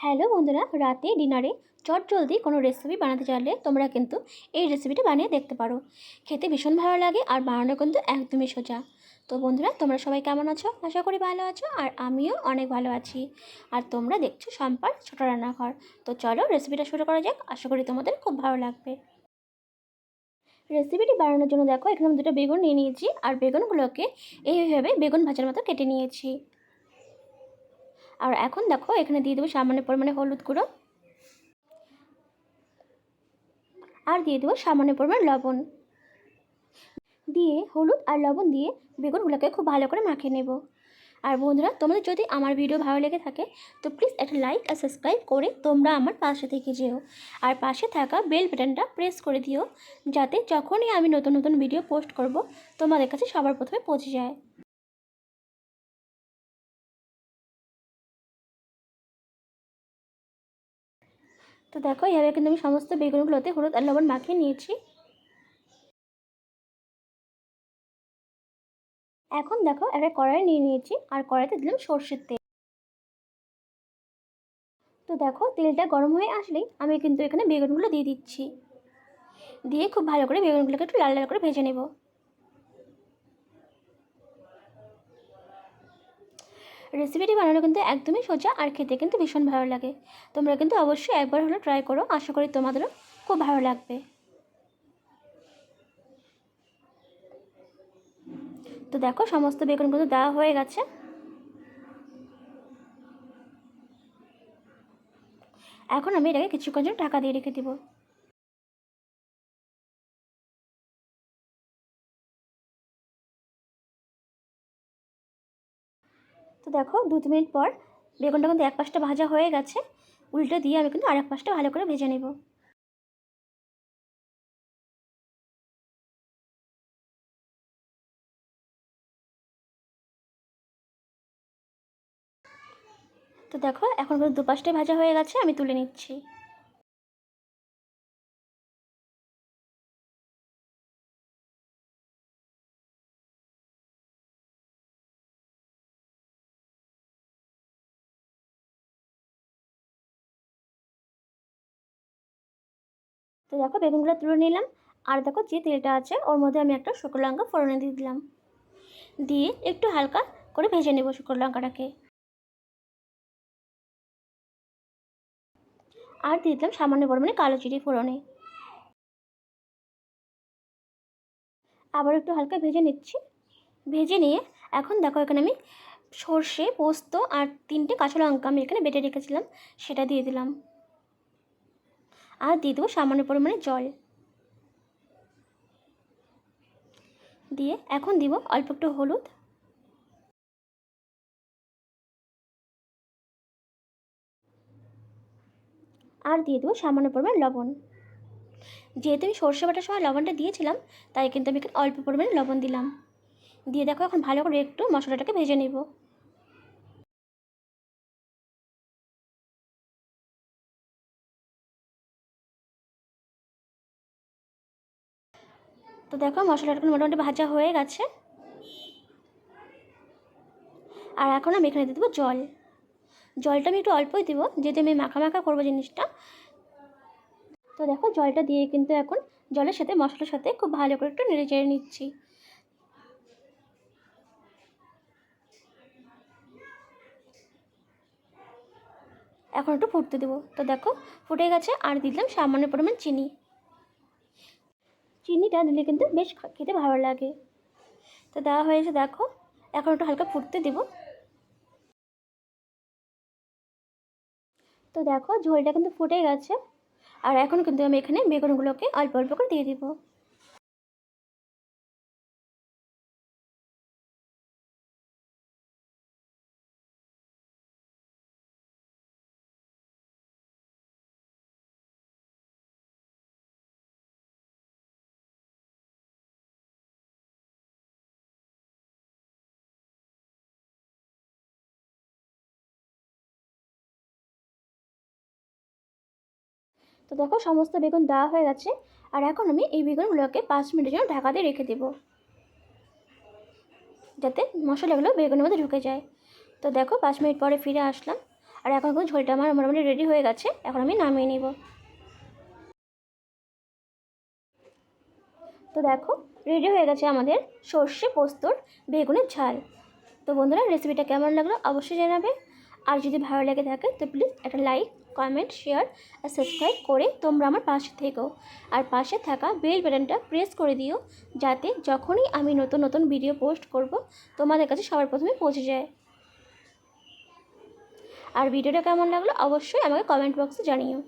Hello বন্ধুরা, রাতে ডিনারে চটজলদি কোনো রেসিপি বানাতে চাইলে তোমরা কিন্তু এই রেসিপিটা বানিয়ে দেখতে পারো। খেতে ভীষণ ভালো লাগে আর বানানো কিন্তু একদমই সোজা। তো বন্ধুরা, তোমরা সবাই কেমন আছো? আশা করি ভালো আছো, আর আমিও অনেক ভালো আছি। আর তোমরা দেখছো সম্পার ছোট রান্নাঘর। তো চলো রেসিপিটা শুরু করা যাক, আশা করি তোমাদের খুব ভালো লাগবে। রেসিপিটি বানানোর জন্য দেখো, এখানে আমি দুটো বেগুন নিয়ে নিয়েছি, আর বেগুনগুলোকে এইভাবে বেগুন ভাজার মতো কেটে নিয়েছি। আর এখন দেখো, এখানে দিয়ে দেবো সামান্য পরিমাণে হলুদ গুঁড়ো, আর দিয়ে দেবো সামান্য পরিমাণ লবণ। দিয়ে হলুদ আর লবণ দিয়ে বেগুনগুলোকে খুব ভালো করে মাখিয়ে নেব। আর বন্ধুরা, তোমাদের যদি আমার ভিডিও ভালো লেগে থাকে তো প্লিজ একটা লাইক আর সাবস্ক্রাইব করে তোমরা আমার পাশে থেকে যেও। আর পাশে থাকা বেল বাটনটা প্রেস করে দিও, যাতে যখনই আমি নতুন নতুন ভিডিও পোস্ট করব তোমাদের কাছে সবার প্রথমে পৌঁছে যায়। তো দেখো, এইভাবে কিন্তু আমি সমস্ত বেগুনগুলোতে হলুদ আর লবণ মাখিয়ে নিয়েছি। এখন দেখো, একটা কড়াই নিয়ে নিয়েছি, আর কড়াইতে দিলাম সর্ষের তেল। তো দেখো, তেলটা গরম হয়ে আসলেই আমি কিন্তু এখানে বেগুনগুলো দিয়ে দিচ্ছি। দিয়ে খুব ভালো করে বেগুনগুলোকে একটু লাল লাল করে ভেজে নেব। রেসিপিটি বানানো কিন্তু একদমই সোজা, আর খেতে কিন্তু ভীষণ ভালো লাগে। তোমরা কিন্তু অবশ্যই একবার হলো ট্রাই করো, আশা করি তোমাদেরও খুব ভালো লাগবে। তো দেখো, সমস্ত বেগুনগুলো দেওয়া হয়ে গেছে। এখন আমি এটাকে কিছুক্ষণ জন্য ঢাকা দিয়ে রেখে দিব। তো দেখো, 2-3 মিনিট পর বেগুনটা কিন্তু এক পাশটা ভাজা হয়ে গেছে। উল্টে দিয়ে আমি কিন্তু আরেক পাশটা ভালো করে ভেজে নেব। তো দেখো, এখন কিন্তু দুপাশটাই ভাজা হয়ে গেছে, আমি তুলে নিচ্ছি। তো দেখো, বেগুনগুলো তুলে নিলাম। আর দেখো, যে তেলটা আছে ওর মধ্যে আমি একটা শুকনো লঙ্কা ফোড়নে দিয়ে দিলাম। দিয়ে একটু হালকা করে ভেজে নেব শুকনো লঙ্কাটাকে। আর দিয়ে দিলাম সামান্য পরিমাণে কালো জিরে ফোড়নে। আবার একটু হালকা ভেজে নিচ্ছি। ভেজে নিয়ে এখন দেখো, এখানে আমি সর্ষে, পোস্ত আর 3টে কাঁচা লঙ্কা আমি এখানে বেটে রেখেছিলাম, সেটা দিয়ে দিলাম। আর দিয়ে দেবো সামান্য পরিমাণে জল। দিয়ে এখন দিব অল্প একটু হলুদ। আর দিয়ে দেবো সামান্য পরিমাণ লবণ। যেহেতু আমি সর্ষে বাটার সময় লবণটা দিয়েছিলাম, তাই কিন্তু আমি এখানে অল্প পরিমাণে লবণ দিলাম। দিয়ে দেখো, এখন ভালো করে একটু মশলাটাকে ভেজে নেব। তো দেখো, মশলাটা মোটামুটি ভাজা হয়ে গেছে। আর এখন আমি এখানে দিয়ে দেবো জল। জলটা আমি একটু অল্পই দেবো, যেহেতু আমি মাখা মাখা করবো জিনিসটা। তো দেখো, জলটা দিয়ে কিন্তু এখন জলের সাথে মশলার সাথে খুব ভালো করে একটু নেড়ে চেড়ে নিচ্ছি। এখন একটু ফুটতে দেবো। তো দেখো, ফুটে গেছে। আর দিলাম সামান্য পরিমাণ চিনি। চিনিটা দিলে কিন্তু বেশ খেতে ভালো লাগে। তো দেওয়া হয়েছে, দেখো এখন একটু হালকা ফুটতে দেবো। তো দেখো, ঝোলটা কিন্তু ফুটে গেছে। আর এখন কিন্তু আমি এখানে বেগুনগুলোকে অল্প অল্প করে দিয়ে দিব। তো দেখো, সমস্ত বেগুন দেওয়া হয়ে গেছে। আর এখন আমি এই বেগুনগুলোকে 5 মিনিটের জন্য ঢাকা দিয়ে রেখে দেবো, যাতে মশলাগুলো বেগুনের মধ্যে ঢুকে যায়। তো দেখো, 5 মিনিট পরে ফিরে আসলাম। আর এখন ঝোলটা আমার মোটামুটি রেডি হয়ে গেছে, এখন আমি নামিয়ে নিব। তো দেখো রেডি হয়ে গেছে আমাদের সর্ষে পোস্তর বেগুনের ঝাল। তো বন্ধুরা রেসিপিটা কেমন লাগলো অবশ্যই জানাবে। আর যদি ভালো লেগে থাকে তো প্লিজ একটা লাইক, কমেন্ট, শেয়ার আর সাবস্ক্রাইব করে তোমরা আমার পাশে থেকো। আর পাশে থাকা বেল বাটনটা প্রেস করে দিও, যাতে যখনই আমি নতুন নতুন ভিডিও পোস্ট করব তোমাদের কাছে সবার প্রথমে পৌঁছে যায়। আর ভিডিওটা কেমন লাগলো অবশ্যই আমাকে কমেন্ট বক্সে জানিও।